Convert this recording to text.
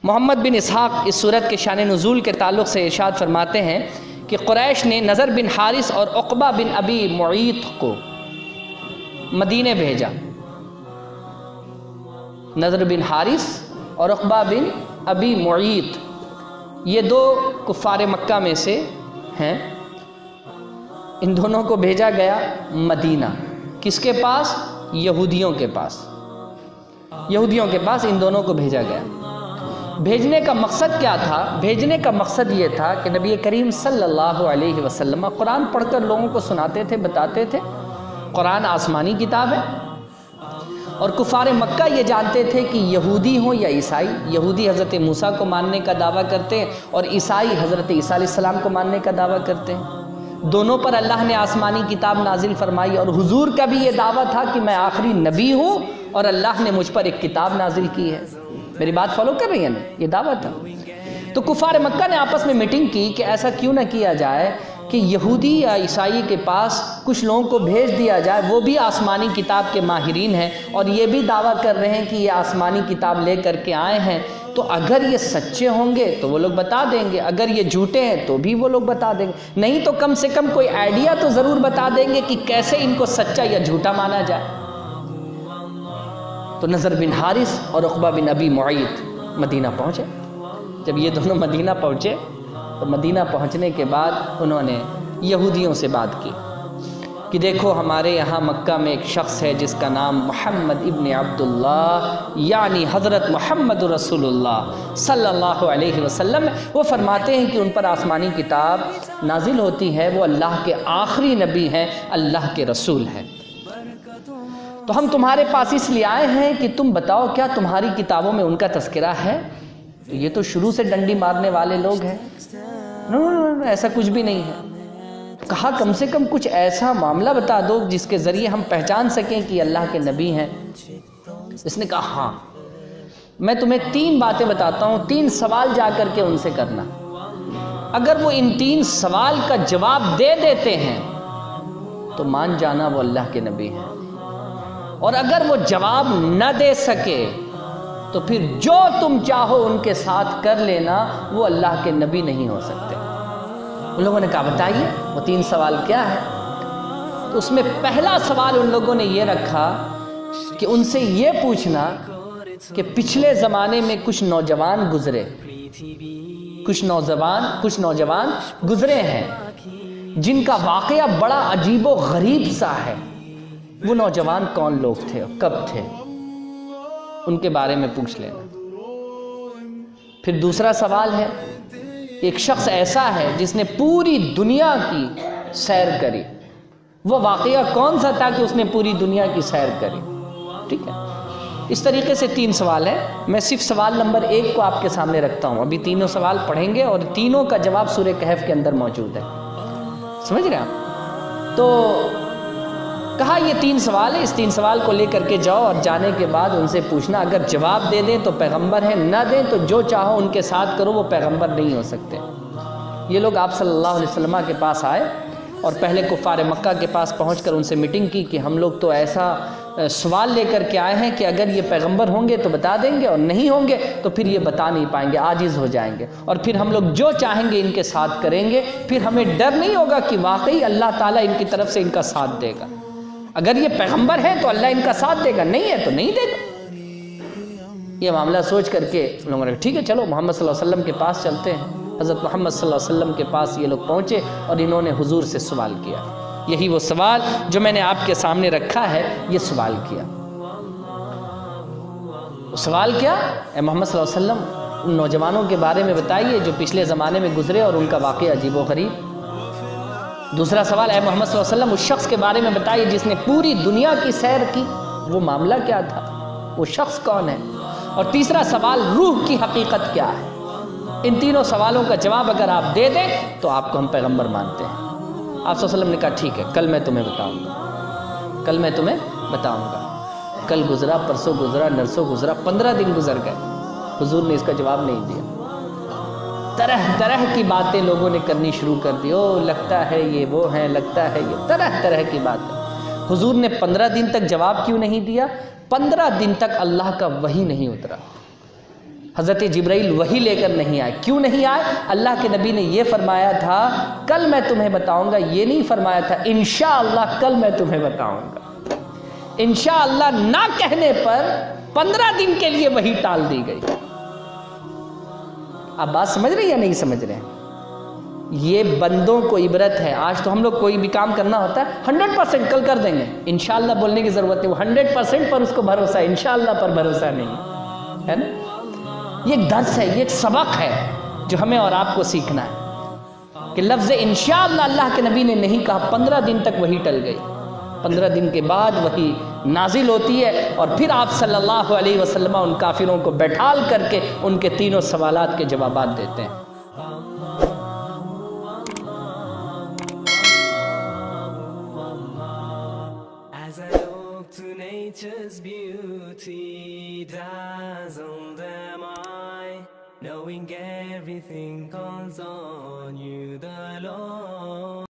محمد بن اسحاق اس صورت کے شان نزول کے تعلق سے ارشاد فرماتے ہیں کہ قریش نے نضر بن حارث اور عقبہ بن ابی معیط کو مدینے بھیجا۔ نضر بن حارث اور عقبہ بن ابی معیط یہ دو کفار مکہ میں سے ہیں، ان دونوں کو بھیجا گیا مدینہ۔ کس کے پاس؟ یہودیوں کے پاس۔ یہودیوں کے پاس ان دونوں کو بھیجا گیا۔ بھیجنے کا مقصد کیا تھا؟ بھیجنے کا مقصد یہ تھا کہ نبی کریم صلی اللہ علیہ وسلم قرآن پڑھ کر لوگوں کو سناتے تھے، بتاتے تھے قرآن آسمانی کتاب ہے، اور کفار مکہ یہ جانتے تھے کہ یہودی ہوں یا عیسائی، یہودی حضرت موسیٰ کو ماننے کا دعویٰ کرتے ہیں اور عیسائی حضرت عیسیٰ علیہ السلام کو ماننے کا دعویٰ کرتے ہیں۔ دونوں پر اللہ نے آسمانی کتاب نازل فرمائی، اور حضور کا بھی یہ دعویٰ تھا کہ میں آخری نبی ہوں اور اللہ نے مجھ پر ایک کتاب نازل کی ہے۔ میری بات فالو کر رہی ہیں نا؟ یہ دعویٰ تھا۔ تو کفار مکہ نے آپس میں میٹنگ کی کہ ایسا کیوں نہ کیا جائے کہ یہودی یا عیسائی کے پاس کچھ لوگوں کو بھیج دیا جائے، وہ بھی آسمانی کتاب کے ماہرین ہیں اور یہ بھی دعویٰ کر رہے ہیں کہ یہ آسمانی کتاب لے کر کے آئے ہیں، تو اگر یہ سچے ہوں گے تو وہ لوگ بتا دیں گے، اگر یہ جھوٹے ہیں تو بھی وہ لوگ بتا دیں گے، نہیں تو کم سے کم کوئی آئیڈیا تو ضرور بتا دیں گے کہ کیسے ان کو سچا یا جھوٹا مانا جائے۔ تو نضر بن حارث اور عقبہ بن ابی معیط مدینہ پہنچے۔ جب یہ دونوں مدینہ پہنچے تو مدینہ پہنچنے کے بعد انہوں نے یہودیوں سے بات کی کہ دیکھو ہمارے یہاں مکہ میں ایک شخص ہے جس کا نام محمد ابن عبداللہ یعنی حضرت محمد رسول اللہ صلی اللہ علیہ وسلم، وہ فرماتے ہیں کہ ان پر آسمانی کتاب نازل ہوتی ہے، وہ اللہ کے آخری نبی ہیں، اللہ کے رسول ہیں، تو ہم تمہارے پاس اس لیے آئے ہیں کہ تم بتاؤ کیا تمہاری کتابوں میں ان کا تذکرہ ہے؟ تو یہ تو شروع سے ڈنڈی مارنے والے لوگ ہیں، نو ایسا کچھ بھی نہیں ہے۔ کہا کم سے کم کچھ ایسا معاملہ بتا دو جس کے ذریعے ہم پہچان سکیں کہ اللہ کے نبی ہیں۔ اس نے کہا ہاں میں تمہیں 3 باتیں بتاتا ہوں، 3 سوال جا کر کے ان سے کرنا، اگر وہ ان 3 سوال کا جواب دے دیتے ہیں تو مان جانا وہ اللہ کے نبی ہیں، اور اگر وہ جواب نہ دے سکے تو پھر جو تم چاہو ان کے ساتھ کر لینا، وہ اللہ کے نبی نہیں ہو سکتے۔ ان لوگوں نے کہا بتائیے وہ 3 سوال کیا ہے؟ تو اس میں پہلا سوال ان لوگوں نے یہ رکھا کہ ان سے یہ پوچھنا کہ پچھلے زمانے میں کچھ نوجوان گزرے، کچھ نوجوان گزرے ہیں جن کا واقعہ بڑا عجیب و غریب سا ہے، وہ نوجوان کون لوگ تھے، کب تھے، ان کے بارے میں پوچھ لینا۔ پھر دوسرا سوال ہے ایک شخص ایسا ہے جس نے پوری دنیا کی سیر کری، وہ واقعہ کون سا تھا کہ اس نے پوری دنیا کی سیر کری، ٹھیک ہے؟ اس طریقے سے 3 سوال ہیں، میں صرف سوال نمبر 1 کو آپ کے سامنے رکھتا ہوں، ابھی تینوں سوال پڑھیں گے اور تینوں کا جواب سورہ کہف کے اندر موجود ہے، سمجھ رہے ہیں آپ؟ تو کہا یہ 3 سوال ہیں، اس 3 سوال کو لے کر کے جاؤ اور جانے کے بعد ان سے پوچھنا، اگر جواب دے دیں تو پیغمبر ہیں، نہ دیں تو جو چاہو ان کے ساتھ کرو، وہ پیغمبر نہیں ہو سکتے۔ یہ لوگ آپ صلی اللہ علیہ وسلم کے پاس آئے اور پہلے کفار مکہ کے پاس پہنچ کر ان سے میٹنگ کی کہ ہم لوگ تو ایسا سوال لے کر کے آئے ہیں کہ اگر یہ پیغمبر ہوں گے تو بتا دیں گے اور نہیں ہوں گے تو پھر یہ بتا نہیں پائیں گے، عاجز ہو جائیں گے، اور پھر ہم لوگ جو چاہیں گے ان کے ساتھ کریں گے، پھر ہمیں ڈر نہیں ہوگا کہ واقعی اللہ تعالیٰ ان کی طرف سے ان کا ساتھ دے گا، اگر یہ پیغمبر ہے تو اللہ ان کا ساتھ دے گا، نہیں ہے تو نہیں دے گا۔ یہ معاملہ سوچ کر کے لوگوں نے ٹھیک ہے چلو محمد صلی اللہ علیہ وسلم کے پاس چلتے ہیں۔ حضرت محمد صلی اللہ علیہ وسلم کے پاس یہ لوگ پہنچے اور انہوں نے حضور سے سوال کیا، یہی وہ سوال جو میں نے آپ کے سامنے رکھا ہے، یہ سوال کیا۔ وہ سوال کیا؟ اے محمد صلی اللہ علیہ وسلم ان نوجوانوں کے بارے میں بتائیے جو پچھلے زمانے میں گزرے اور ان کا واقعہ عجیب و غریب۔ دوسرا سوال اے محمد صلی اللہ علیہ وسلم اس شخص کے بارے میں بتائیے جس نے پوری دنیا کی سیر کی، وہ معاملہ کیا تھا، وہ شخص کون ہے؟ اور تیسرا سوال روح کی حقیقت کیا ہے؟ ان تینوں سوالوں کا جواب اگر آپ دے دیں تو آپ کو ہم پیغمبر مانتے ہیں۔ آپ صلی اللہ علیہ وسلم نے کہا ٹھیک ہے کل میں تمہیں بتاؤں گا، کل میں تمہیں بتاؤں گا۔ کل گزرا، پرسوں گزرا، نرسوں گزرا، 15 دن گزر گئے، حضور نے اس کا جواب نہیں دیا۔ طرح طرح کی باتیں لوگوں نے کرنی شروع کر دی، او لگتا ہے یہ وہ ہیں، لگتا ہے یہ، طرح طرح کی باتیں۔ حضور نے 15 دن تک جواب کیوں نہیں دیا؟ 15 دن تک اللہ کا وحی نہیں اترا۔ حضرت جبرائیل وہی لے کر نہیں آئے. کیوں نہیں آئے؟ اللہ کے نبی نے یہ فرمایا تھا کل میں تمہیں بتاؤں گا، یہ نہیں فرمایا تھا انشاءاللہ کل میں تمہیں بتاؤں گا. انشاءاللہ نہ کہنے پر 15 دن کے لیے وہی ٹال دی گئی. آپ بات سمجھ رہے ہیں یا نہیں سمجھ رہے ہیں؟ یہ بندوں کو عبرت ہے. آج تو ہم لوگ کوئی بھی کام کرنا ہوتا ہے 100% کل کر دیں گے، انشاءاللہ بولنے کی ضرورت ہے. وہ 100% پر اس کو بھروسہ ہے، انشاءاللہ پر بھروسہ نہیں ہے نا. یہ ایک درس ہے، یہ ایک سبق ہے جو ہمیں اور آپ کو سیکھنا ہے کہ لفظ انشاءاللہ اللہ کے نبی نے نہیں کہا. 15 دن تک وہی ٹل گئی. 15 دن کے بعد وہی نازل ہوتی ہے اور پھر آپ صلی اللہ علیہ وسلم ان کافروں کو بیٹھال کر کے ان کے تینوں سوالات کے جوابات دیتے ہیں. As I look to nature's beauty, dazzled am I, knowing everything calls on you.